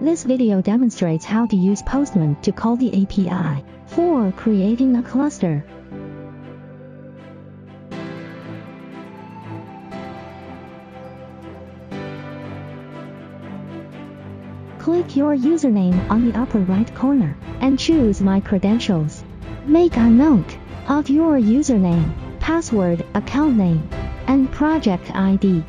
This video demonstrates how to use Postman to call the API for creating a cluster. Click your username on the upper right corner and choose My Credentials. Make a note of your username, password, account name, and project ID.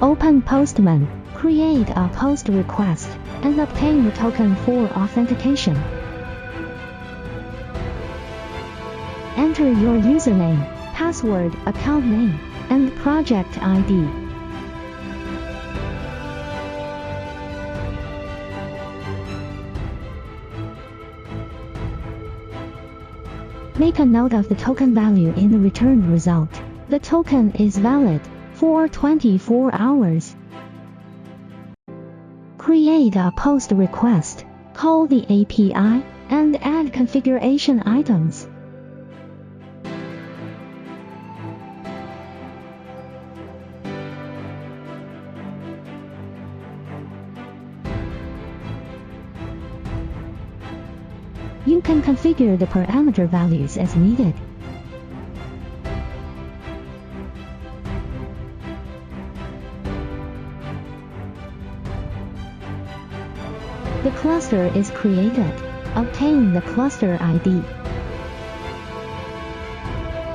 Open Postman, create a post request, and obtain the token for authentication. Enter your username, password, account name, and project ID. Make a note of the token value in the returned result. The token is valid for 24 hours. Create a post request, call the API, and add configuration items. You can configure the parameter values as needed. The cluster is created. Obtain the cluster ID.